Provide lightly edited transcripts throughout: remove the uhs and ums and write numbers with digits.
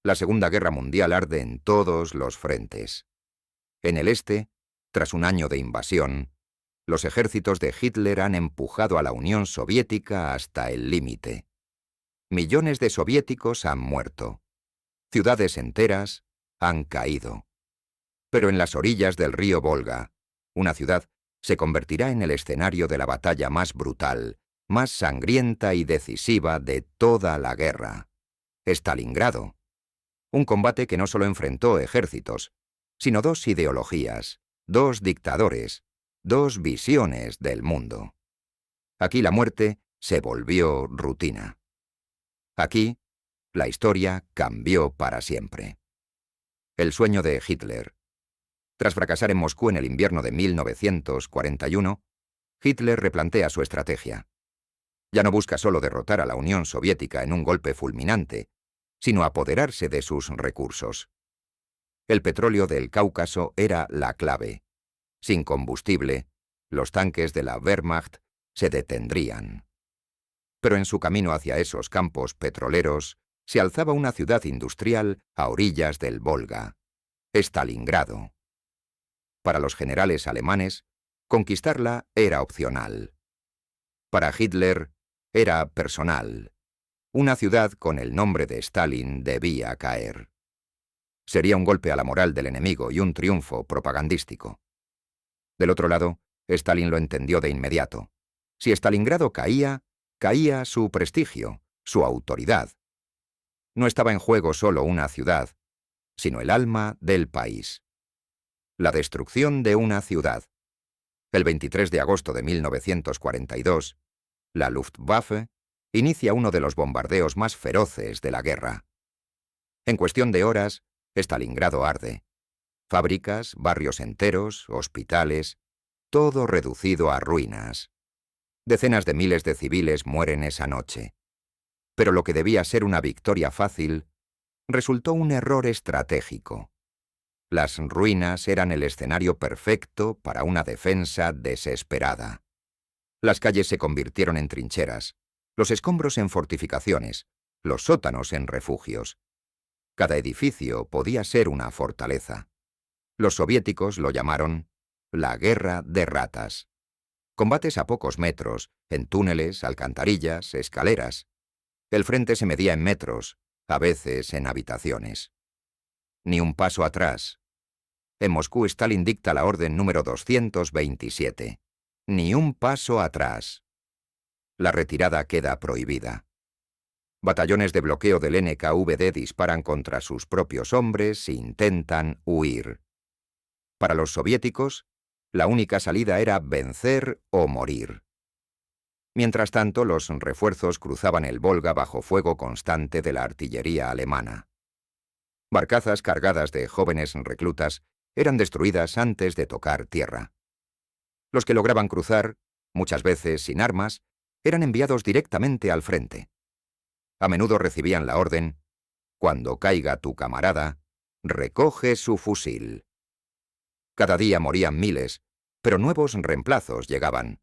La Segunda Guerra Mundial arde en todos los frentes. En el este, tras un año de invasión, los ejércitos de Hitler han empujado a la Unión Soviética hasta el límite. Millones de soviéticos han muerto. Ciudades enteras han caído. Pero en las orillas del río Volga, una ciudad se convertirá en el escenario de la batalla más brutal, más sangrienta y decisiva de toda la guerra. Stalingrado. Un combate que no solo enfrentó ejércitos, sino dos ideologías, dos dictadores, dos visiones del mundo. Aquí la muerte se volvió rutina. Aquí, la historia cambió para siempre. El sueño de Hitler. Tras fracasar en Moscú en el invierno de 1941, Hitler replantea su estrategia. Ya no busca solo derrotar a la Unión Soviética en un golpe fulminante, sino apoderarse de sus recursos. El petróleo del Cáucaso era la clave. Sin combustible, los tanques de la Wehrmacht se detendrían. Pero en su camino hacia esos campos petroleros se alzaba una ciudad industrial a orillas del Volga, Stalingrado. Para los generales alemanes, conquistarla era opcional. Para Hitler, era personal. Una ciudad con el nombre de Stalin debía caer. Sería un golpe a la moral del enemigo y un triunfo propagandístico. Del otro lado, Stalin lo entendió de inmediato. Si Stalingrado caía, caía su prestigio, su autoridad. No estaba en juego solo una ciudad, sino el alma del país. La destrucción de una ciudad. El 23 de agosto de 1942, la Luftwaffe inicia uno de los bombardeos más feroces de la guerra. En cuestión de horas, Stalingrado arde. Fábricas, barrios enteros, hospitales, todo reducido a ruinas. Decenas de miles de civiles mueren esa noche. Pero lo que debía ser una victoria fácil, resultó un error estratégico. Las ruinas eran el escenario perfecto para una defensa desesperada. Las calles se convirtieron en trincheras, los escombros en fortificaciones, los sótanos en refugios. Cada edificio podía ser una fortaleza. Los soviéticos lo llamaron la guerra de ratas. Combates a pocos metros, en túneles, alcantarillas, escaleras. El frente se medía en metros, a veces en habitaciones. Ni un paso atrás. En Moscú, Stalin dicta la orden número 227. Ni un paso atrás. La retirada queda prohibida. Batallones de bloqueo del NKVD disparan contra sus propios hombres e intentan huir. Para los soviéticos, la única salida era vencer o morir. Mientras tanto, los refuerzos cruzaban el Volga bajo fuego constante de la artillería alemana. Barcazas cargadas de jóvenes reclutas eran destruidas antes de tocar tierra. Los que lograban cruzar, muchas veces sin armas, eran enviados directamente al frente. A menudo recibían la orden: cuando caiga tu camarada, recoge su fusil. Cada día morían miles, pero nuevos reemplazos llegaban.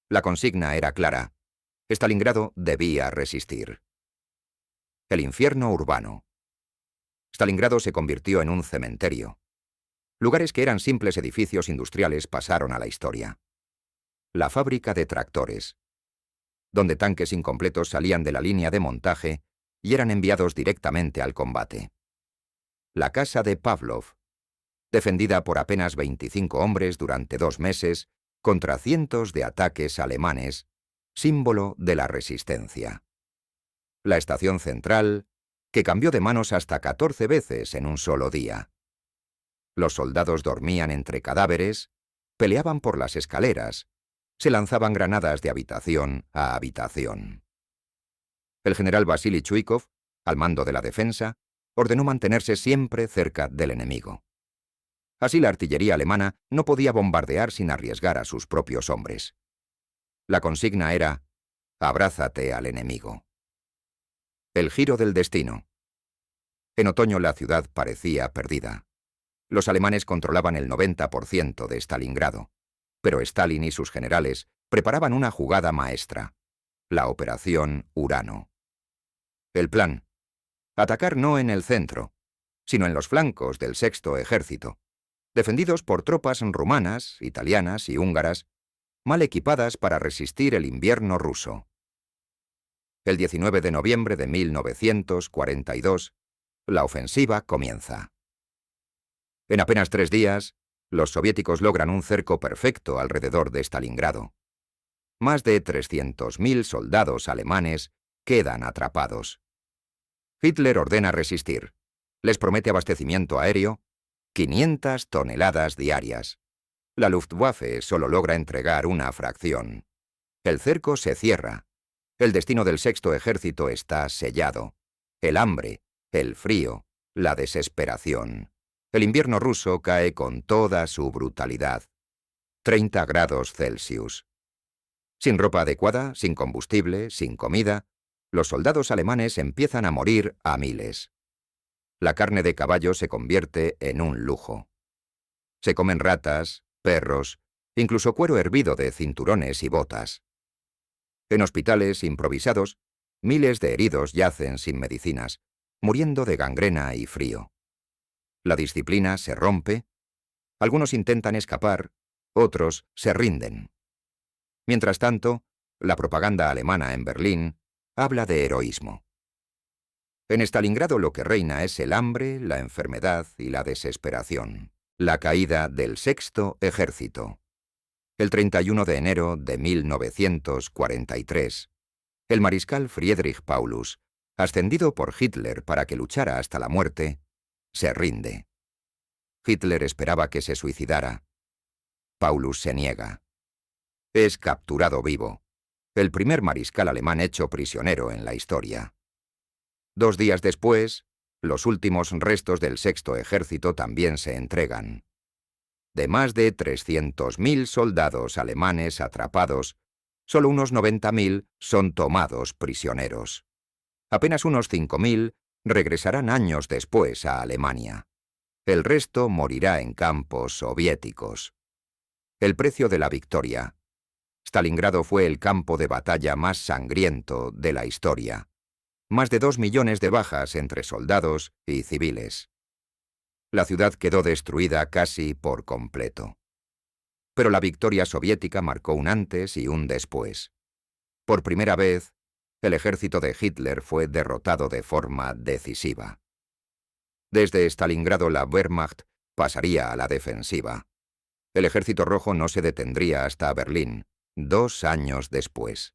La consigna era clara: Stalingrado debía resistir. El infierno urbano. Stalingrado se convirtió en un cementerio. Lugares que eran simples edificios industriales pasaron a la historia. La fábrica de tractores, donde tanques incompletos salían de la línea de montaje y eran enviados directamente al combate. La casa de Pavlov, defendida por apenas 25 hombres durante 2 meses contra cientos de ataques alemanes, símbolo de la resistencia. La estación central, que cambió de manos hasta 14 veces en un solo día. Los soldados dormían entre cadáveres, peleaban por las escaleras, se lanzaban granadas de habitación a habitación. El general Vasily Chuikov, al mando de la defensa, ordenó mantenerse siempre cerca del enemigo. Así la artillería alemana no podía bombardear sin arriesgar a sus propios hombres. La consigna era: abrázate al enemigo. El giro del destino. En otoño la ciudad parecía perdida. Los alemanes controlaban el 90% de Stalingrado, pero Stalin y sus generales preparaban una jugada maestra: la Operación Urano. El plan: Atacar no en el centro, sino en los flancos del Sexto Ejército, defendidos por tropas rumanas, italianas y húngaras, mal equipadas para resistir el invierno ruso. El 19 de noviembre de 1942, la ofensiva comienza. En apenas 3 días, los soviéticos logran un cerco perfecto alrededor de Stalingrado. Más de 300.000 soldados alemanes quedan atrapados. Hitler ordena resistir. Les promete abastecimiento aéreo, 500 toneladas diarias. La Luftwaffe solo logra entregar una fracción. El cerco se cierra. El destino del Sexto Ejército está sellado. El hambre, el frío, la desesperación. El invierno ruso cae con toda su brutalidad. 30 grados Celsius. Sin ropa adecuada, sin combustible, sin comida, los soldados alemanes empiezan a morir a miles. La carne de caballo se convierte en un lujo. Se comen ratas, perros, incluso cuero hervido de cinturones y botas. En hospitales improvisados, miles de heridos yacen sin medicinas, muriendo de gangrena y frío. La disciplina se rompe, algunos intentan escapar, otros se rinden. Mientras tanto, la propaganda alemana en Berlín habla de heroísmo. En Stalingrado lo que reina es el hambre, la enfermedad y la desesperación. La caída del Sexto Ejército. El 31 de enero de 1943, el mariscal Friedrich Paulus, ascendido por Hitler para que luchara hasta la muerte, se rinde. Hitler esperaba que se suicidara. Paulus se niega. Es capturado vivo, el primer mariscal alemán hecho prisionero en la historia. 2 días después, los últimos restos del Sexto Ejército también se entregan. De más de 300.000 soldados alemanes atrapados, solo unos 90.000 son tomados prisioneros. Apenas unos 5.000 regresarán años después a Alemania. El resto morirá en campos soviéticos. El precio de la victoria. Stalingrado fue el campo de batalla más sangriento de la historia. Más de 2 millones de bajas entre soldados y civiles. La ciudad quedó destruida casi por completo. Pero la victoria soviética marcó un antes y un después. Por primera vez, el ejército de Hitler fue derrotado de forma decisiva. Desde Stalingrado la Wehrmacht pasaría a la defensiva. El ejército rojo no se detendría hasta Berlín, 2 años después.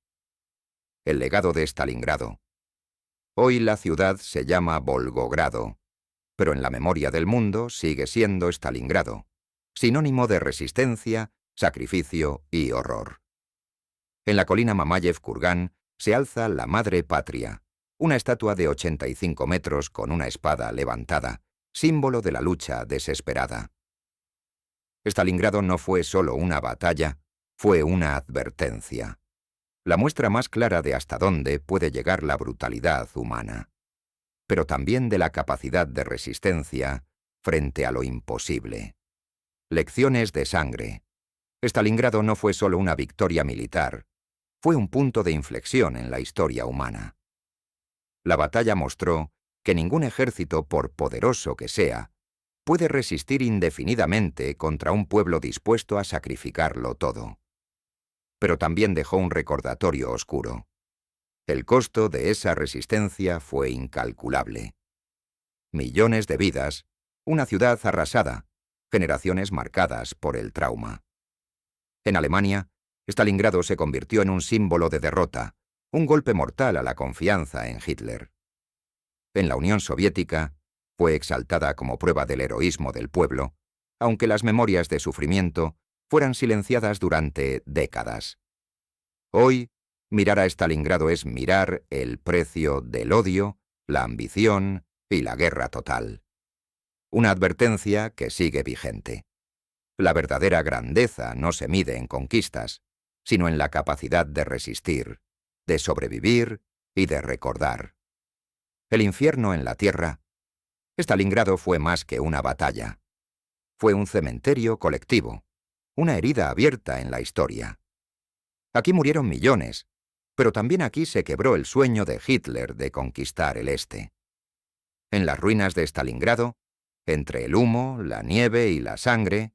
El legado de Stalingrado. Hoy la ciudad se llama Volgogrado, pero en la memoria del mundo sigue siendo Stalingrado, sinónimo de resistencia, sacrificio y horror. En la colina Mamayev-Kurgan se alza la Madre Patria, una estatua de 85 metros con una espada levantada, símbolo de la lucha desesperada. Stalingrado no fue solo una batalla, fue una advertencia. La muestra más clara de hasta dónde puede llegar la brutalidad humana, pero también de la capacidad de resistencia frente a lo imposible. Lecciones de sangre. Stalingrado no fue solo una victoria militar, fue un punto de inflexión en la historia humana. La batalla mostró que ningún ejército, por poderoso que sea, puede resistir indefinidamente contra un pueblo dispuesto a sacrificarlo todo. Pero también dejó un recordatorio oscuro. El costo de esa resistencia fue incalculable. Millones de vidas, una ciudad arrasada, generaciones marcadas por el trauma. En Alemania, Stalingrado se convirtió en un símbolo de derrota, un golpe mortal a la confianza en Hitler. En la Unión Soviética, fue exaltada como prueba del heroísmo del pueblo, aunque las memorias de sufrimiento fueran silenciadas durante décadas. Hoy, mirar a Stalingrado es mirar el precio del odio, la ambición y la guerra total. Una advertencia que sigue vigente. La verdadera grandeza no se mide en conquistas, sino en la capacidad de resistir, de sobrevivir y de recordar. El infierno en la tierra. Stalingrado fue más que una batalla. Fue un cementerio colectivo, una herida abierta en la historia. Aquí murieron millones, pero también aquí se quebró el sueño de Hitler de conquistar el Este. En las ruinas de Stalingrado, entre el humo, la nieve y la sangre,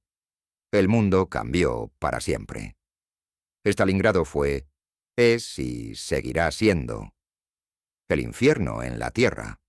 el mundo cambió para siempre. Stalingrado fue, es y seguirá siendo el infierno en la tierra.